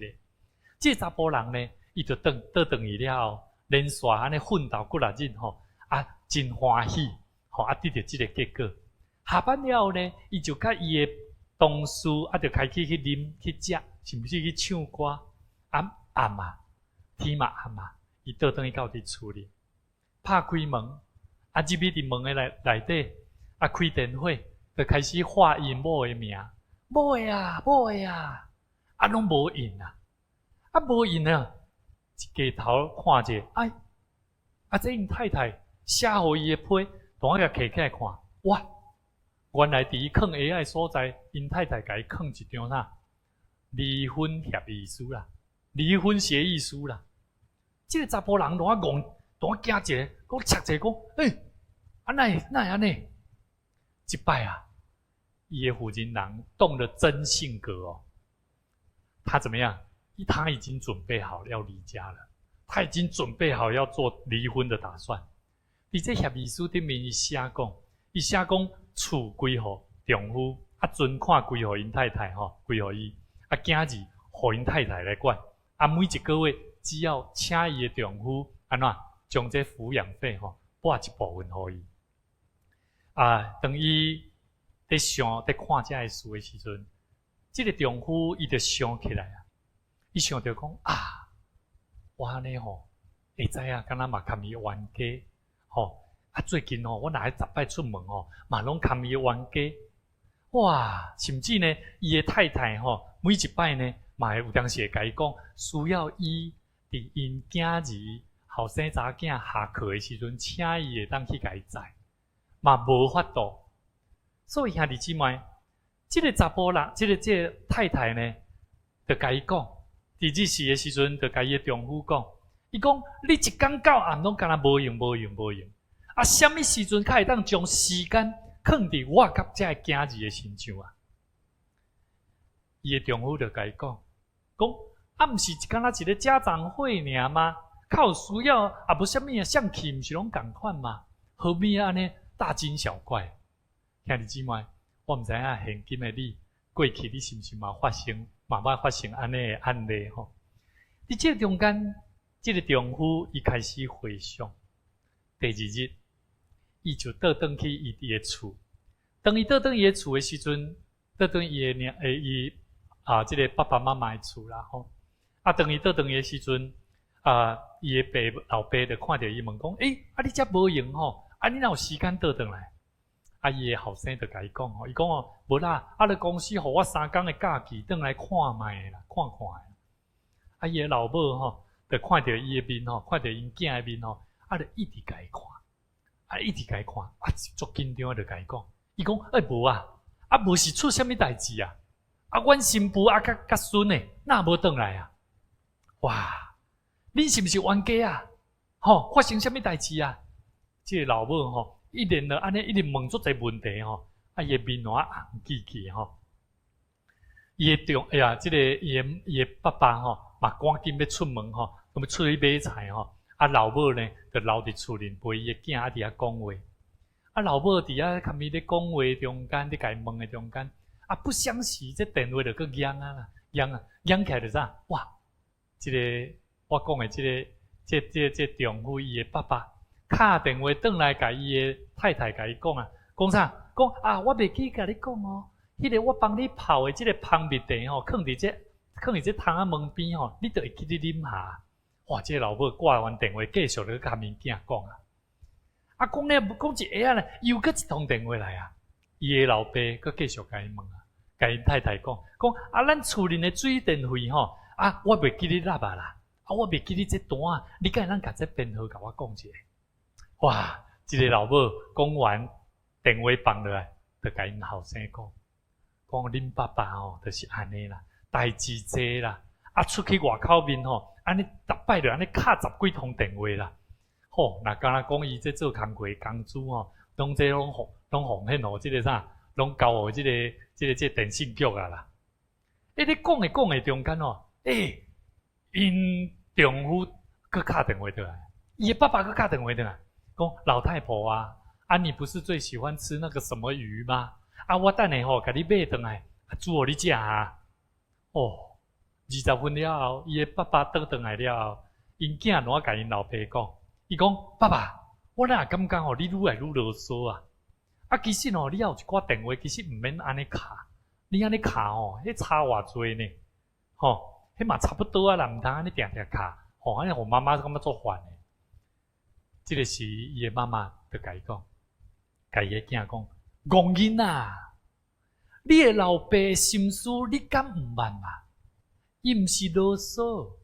这查甫人呢，伊就倒转去了后，连续安尼奋斗几6日真欢喜，得到这个结果。下班了后呢，伊就甲伊的同事就开始去啉去食，甚至去唱歌。暗嘛，天嘛暗嘛，伊倒转去到伫厝里，拍开门，入去伫门的内底。开电话，就开始喊因某的名，某的啊，拢无应啊，无应啊，低头看者，这因太太写互伊的批，同我甲摕起来看，哇，原来伫伊囥鞋仔所在，因太太甲伊囥一张啥离婚协议书啦，离婚协议书啦。这个查甫人当我戆，当我惊一个，我切一个讲，安奈安尼？一摆啊，伊的负责人动了真性格哦。他怎么样？他已经准备好要离家了，他已经准备好要做离婚的打算。伫这协议书顶面，伊写讲厝归互丈夫，存款归互因太太吼，归互伊，囝儿互因太太来管。每一个月只要请伊的丈夫安怎将这抚养费吼拨一部分互伊。当伊在看这个事的时阵，这个丈夫伊就想起来啊，伊想着讲我安尼吼会知影，敢若嘛堪伊冤家吼。最近我若10摆出门嘛拢堪伊冤家。哇，甚至呢，伊的太太每一摆呢，嘛会有当时会甲伊讲，需要伊伫因囝儿后生查囝下课的时阵，请伊会当去甲伊载，嘛无法度。所以兄弟姊妹，这个查甫人，这个太太呢，就甲伊讲，伫日时的时阵，就甲伊的丈夫讲，伊讲你一天到暗拢敢若无用。什么时阵才会当将时间放伫我甲这个囝儿的身上啊？伊的丈夫就甲伊讲，毋是敢若一个家长会尔吗？较有需要无啥物啊，相气毋是拢共款吗？何必安尼大惊小怪？兄弟姊妹，我毋知影现今的你，过去你是毋是嘛发生安尼的案例吼？伫这中间，这个丈夫伊开始回想，第二日。伊就倒转去伊的厝，当伊倒转伊的厝的时阵，倒转伊这个爸爸妈妈的厝啦吼。当伊倒转伊的时阵，伊的老爸就看到伊问讲，你遮无用吼，你哪有时间倒转来？伊的后生就甲伊讲伊讲无啦，咧公司互我3天的假期，转来看卖啦，看看。伊的老母就看到伊的面看到因囝的面就一直甲伊看。一直甲伊看，足紧张就甲伊讲，伊讲无无是出啥物代志啊？阮新妇甲孙诶，哪无转来啊？哇，恁是毋是冤家啊？发生啥物代志啊？这个老母一连就安尼一直问足侪问题伊诶面红记伊诶这个伊诶爸爸嘛赶紧要出门咁要出去买菜老母呢，就留伫厝里陪伊的囝伫遐讲话。老母伫遐含伊咧讲话中间，伫甲伊问的中间，不相时这电话就去响起来就啥？哇！这个我讲的这丈夫伊的爸爸，敲电话转来甲伊的太太甲伊讲啥？讲我袂记甲你讲迄个我帮你泡的这个蜂蜜茶放伫这窗仔门边你就会记得啉下。哇！这个老母挂完电话，继续咧甲面囝讲讲咧，讲一下咧，又搁一通电话来伊的老爸搁继续甲伊问甲因太太讲咱厝里的水电费我袂记你纳啦，我袂记你这单你敢会咱甲这编号甲我讲一下？哇！这个老母讲完电话放落来，就甲因后生讲恁爸爸就是安尼啦，代志多啦，出去外口面安尼逐摆就安尼敲10几通电话啦。若敢若讲伊这做工课工资拢这拢奉献互这个啥，拢交互这个电信局啦。你讲的中间因丈夫搁敲电话倒来，伊的爸爸搁敲电话倒来，讲老太婆你不是最喜欢吃那个什么鱼吗？我等下甲你买倒来，煮互你食20分了后，伊的爸爸倒转来了后，因囝怎甲因老爸讲？伊讲爸爸，我哪感觉你愈来愈啰嗦其实你也有一寡电话，其实毋免安尼卡，你安尼卡迄差偌济呢？迄嘛差不多啦，毋通安尼定卡，安尼互妈妈感觉做烦的。这个是伊的妈妈就甲伊讲，甲伊的囝讲，戆囡仔，你的老爸的心思你敢毋捌嘛？伊毋是啰嗦，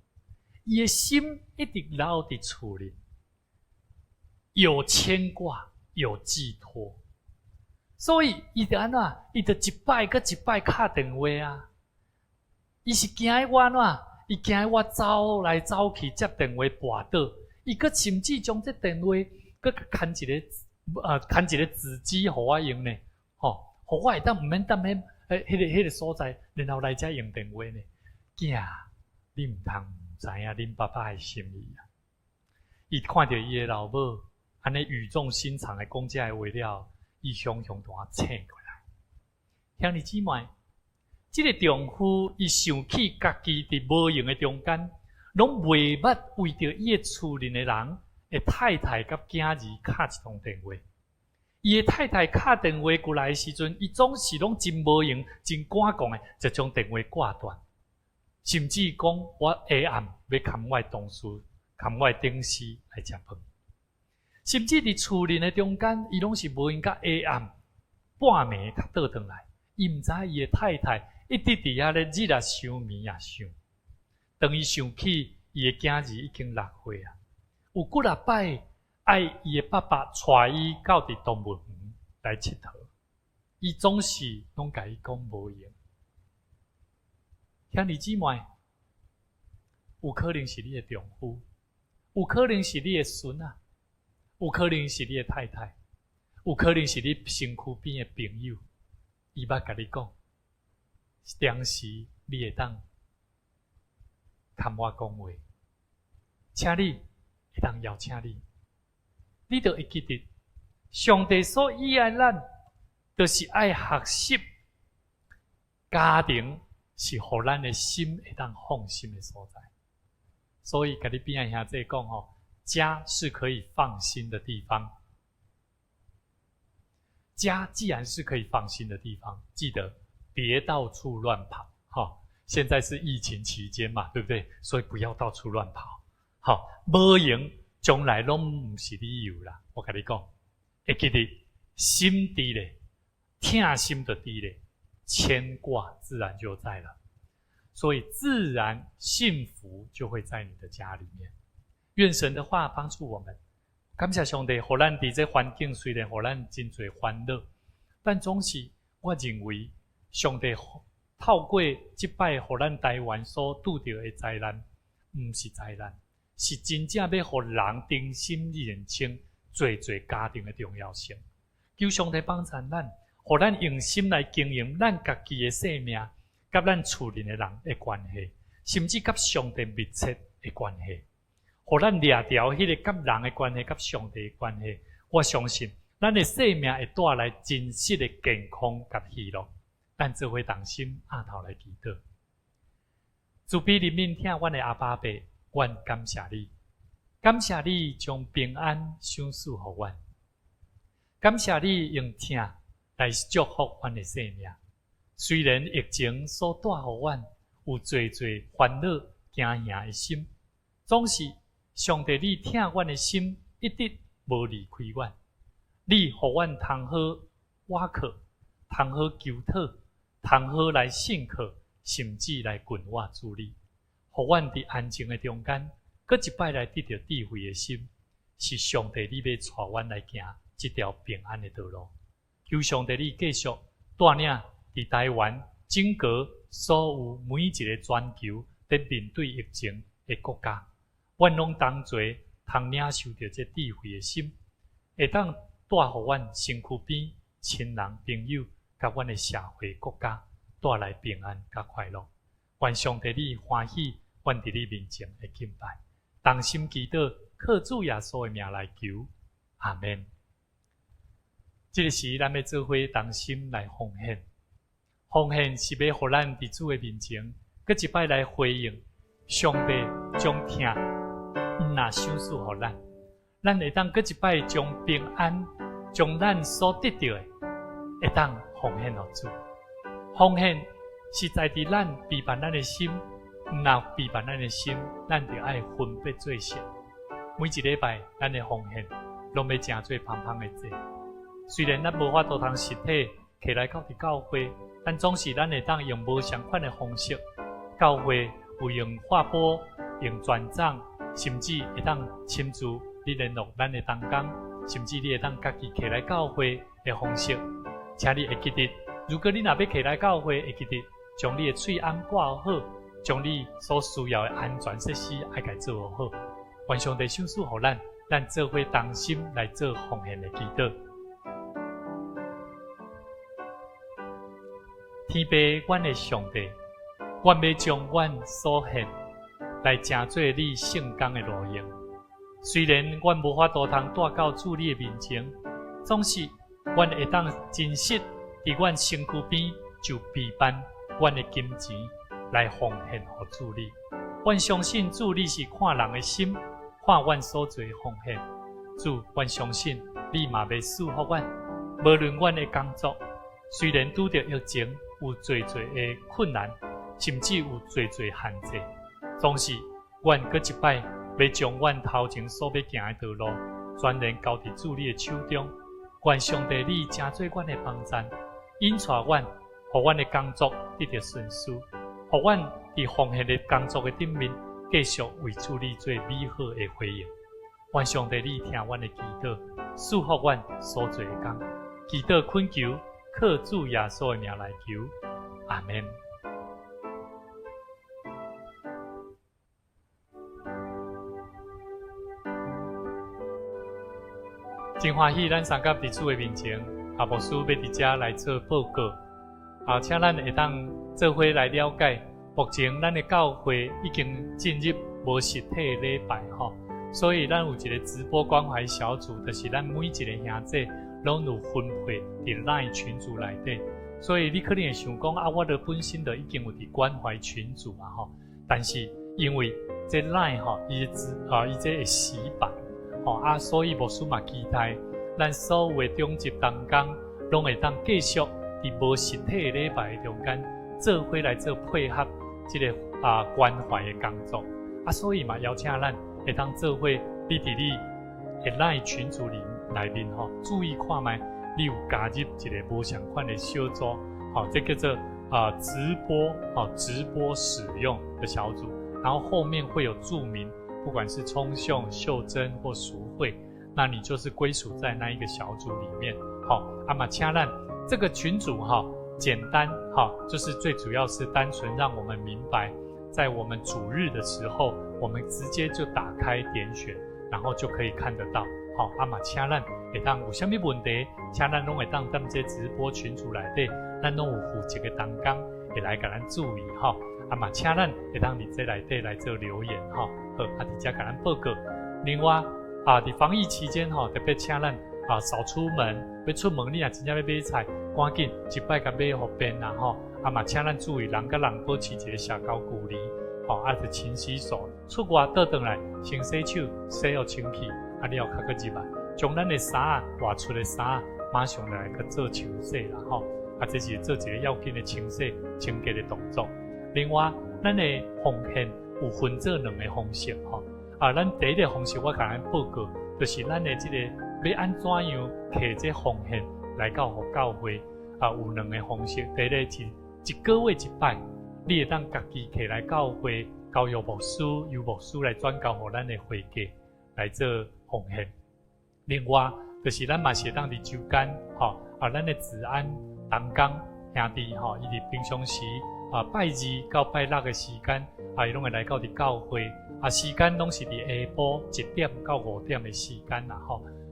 伊的心一直留伫厝里，有牵挂，有寄托。所以伊就安怎？伊就一摆搁一摆敲电话啊！伊是惊我安怎？伊惊我走来走去接电话跋倒，伊搁甚至将这电话搁牵一个纸机，互我用呢，互我会当毋免等迄个所在，然后来遮用电话呢。囝，你毋通毋知影恁爸爸的心意啊！伊看到伊的老母安尼语重心长的讲这个话了，伊雄雄大醒过来。兄弟姊妹，这个丈夫伊想起家己伫无用的中间，拢袂捌为着伊的厝里的人，的太太甲囝儿敲一通电话。伊的太太敲电话过来的时阵，伊总是拢真无用、真赶讲的，就将电话挂断。甚至讲我下暗要牵我的同事、牵我的同事来食饭。甚至伫厝里的中间，伊拢是无用甲下暗半暝才倒转来。伊毋知伊的太太一直伫遐咧日啊想眠啊想。当伊想起伊的囝儿已经6岁啊，有几啊摆爱伊的爸爸带伊到伫动物园来佚佗，伊总是拢甲伊讲无用。兄弟姊妹，有可能是你的丈夫，有可能是你的孙啊，有可能是你的太太，有可能是你身躯边的朋友，伊捌甲你讲，当时你会当牵我讲话，请你会当邀请你，你就会记得，上帝所以爱咱，就是爱学习家庭。是互咱的心会当放心的所在，所以甲你边仔兄弟讲吼，家是可以放心的地方。家既然是可以放心的地方，记得别到处乱跑。现在是疫情期间嘛，对不对？所以不要到处乱跑。无用，将来拢毋是理由啦。我甲你讲，会记得心伫咧，疼心就伫咧。牵挂自然就在了，所以自然幸福就会在你的家里面。愿神的话帮助我们。感谢上帝，互咱伫这环境虽然互咱真侪烦恼，但总是我认为上帝透过这摆互咱台湾所拄到的灾难，毋是灾难，是真正要互人定心认清做家庭的重要性。求上帝帮助咱。互咱用心来经营咱家己的生命，甲咱厝里的人的关系，甚至甲上帝密切的关系。互咱掠条迄个甲人的关系、甲上帝的关系，我相信咱的生命会带来真实的健康甲喜乐。咱做伙同心压头来祈祷。慈悲怜悯听阮的阿爸爸，阮感谢你，感谢你将平安赏赐互阮，感谢你用听。来祝福阮的生命。虽然疫情所带互阮有侪烦恼、惊吓的心，总是上帝你疼阮的心一直无离开阮。你互阮通好挖课，通好求讨，通好来信课，甚至来群我助力，互阮伫安静的中间，搁一摆来得到智慧的心，是上帝你要带阮来行这条平安的道路。求上帝你继续带领伫台湾整个所有每一个全球在面对疫情的国家，阮拢同齐通领受着这智慧的心，会当带互阮身躯边亲人朋友甲阮的社会国家带来平安甲快乐。愿上帝你欢喜，阮伫你面前的敬拜，同心祈祷，靠主耶稣的名来求，阿们。这个时，咱要做伙同心来奉献。奉献是要互咱伫主的面前，搁一摆来回应上帝将疼若赏赐互咱，咱会当搁一摆将平安，将咱所得到的，会当奉献互主。奉献是在伫咱陪伴咱的心，若陪伴咱的心，咱就爱分别做事。每一礼拜，咱的奉献拢要诚做芳芳的祭。虽然咱无法度通实体起来到伫教会，但总是咱会当用无相款的方式。教会有用划拨、用转账，甚至会当亲自你联络咱的同工，甚至你会当家己起来教会的方式，请你会记得，如果你若要起来教会，会记得将你的喙安挂好，将你所需要的安全设施爱家做好。愿上帝赏赐予咱做伙同心来做奉献的祈祷。天父，阮的上帝，阮要将阮所献来成做你圣工的路用。虽然阮无法度通带到主你的面前，总是阮会当真实伫阮身躯边就备办阮的金钱来奉献予主你。阮相信主你是看人的心，看阮所做的奉献。主，阮相信你嘛袂束缚阮，无论阮的工作，虽然拄着疫情有侪的困难，甚至有侪限制，总是阮搁一摆要将阮头前所要行的道路，全然交伫主你的手中。愿上帝你成做阮的帮助，引带阮，互阮的工作得到顺遂，互阮伫奉献的工作的顶面，继续为主你做美好的回应。愿上帝你听阮的祈祷，赐福阮所做的工。祈祷恳求，靠主耶稣的名来求，阿们。真欢喜，咱三甲伫主的面前，牧师要伫遮来做报告。请咱会当做伙来了解，目前咱的教会已经进入无实体的礼拜吼，所以咱有一个直播关怀小组，就是咱每一个兄弟拢有分配伫LINE群组内底。所以你可能会想讲我的本身就已经有伫关怀群组吼，但是因为这 LINE 伊这会死板。所以牧师嘛期待，咱所有的中级同工，拢会当继续伫无实体的礼拜中间，做伙来做配合这个关怀的工作。所以嘛邀请咱会当做伙，你伫你的LINE群组内面注意看卖，你有加入一个无相款的小组，这叫做直播使用的小组，然后后面会有注明。不管是冲秀、秀珍或赎会，那你就是归属在那一个小组里面。请咱这个群组简单就是最主要是单纯让我们明白，在我们主日的时候，我们直接就打开点选，然后就可以看得到。请咱会当有啥物问题，请咱拢会当在这直播群组内底，咱拢有负责的同工会来给咱注意请咱会当伫这内底来做留言伫遮给咱报告。另外伫防疫期间特别请咱少出门，要出门你若真正要买菜，赶紧一摆甲买互便啦请咱注意人甲人保持一个社交距离就勤洗手，出外倒转来先洗手，洗好清气你后较个入来，将咱的衫外出的衫马上来去做清洗啦这是做一个要紧的清洗清洁的动作。另外，咱的奉献有分做两个方式咱第一个方式我甲咱报告，就是咱的这个要安怎样摕这奉献来到互教会有两个方式。第一个是一个月一摆，你会当家己摕来教会，交由牧师，由牧师来转交互咱的会计来做奉献。另外，就是咱嘛是会当伫周间咱的治安同工兄弟伊伫平常时。拜二到拜六的时间，伊拢会来到伫教会，时间拢是伫下晡1点到5点的时间啦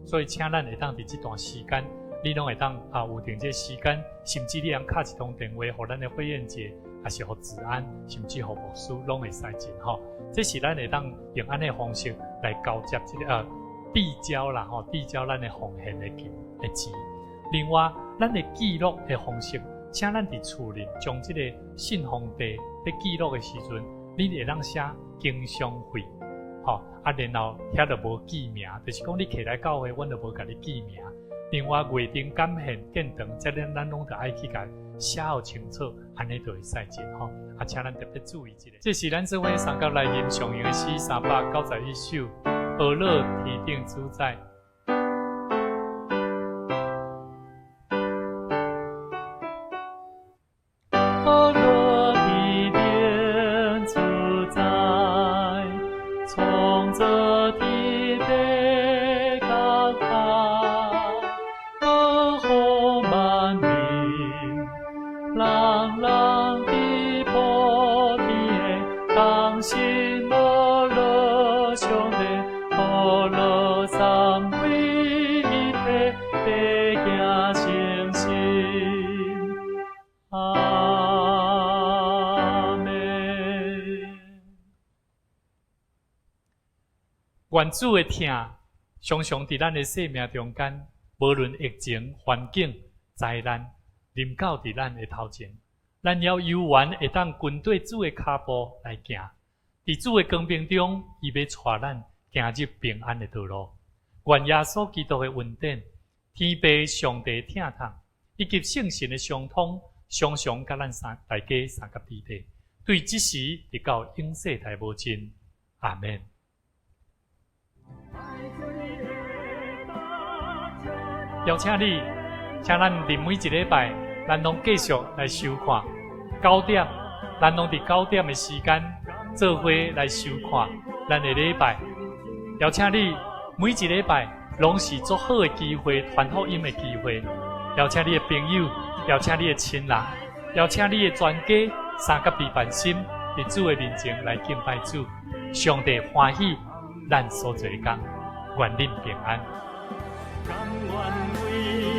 所以请咱会当伫这段时间，你拢会当有定这时间，甚至你通敲一通电话，互咱的会员节，还是互治安，甚至互牧师，拢会使进这是咱会当用安尼方式来交接这个递交啦递交咱的奉献的钱。另外，咱的记录的方式。请咱伫厝里将这个信封地在记录的时阵，你会当写经商费，然后遐就无记名，就是讲你起来教会，阮就无甲你记名。另外，月订感谢建堂，这咱拢就爱去甲写好清楚，安尼就会使进请咱特别注意一下。这是咱做伙三甲来吟上用的诗391首，俄勒提定主宰。满面当心无落上帝，无落三位一体，地行诚心。阿门。愿主的疼，常常伫咱的生命中间，无论疫情、环境、灾难，临到伫咱的头前，咱要有缘会当跟对主的脚步来行。伫主的光明中，伊要带咱行入平安的道路。愿耶稣基督的恩典、天父上帝疼痛，以及圣神的相通，常常甲咱大家三甲地地，对即时直到永世代无尽。阿门。邀请你，请咱伫每一礼拜，咱拢继续来收看9点，咱拢伫9点的时间，做伙来收看咱的礼拜。邀请你每一礼拜拢是足好的机会，传福音的机会。邀请你的朋友，邀请你的亲人，邀请你的全家，三甲备办心，伫主的面前来敬拜主。上帝欢喜咱所做的工，愿恁平安。甘愿为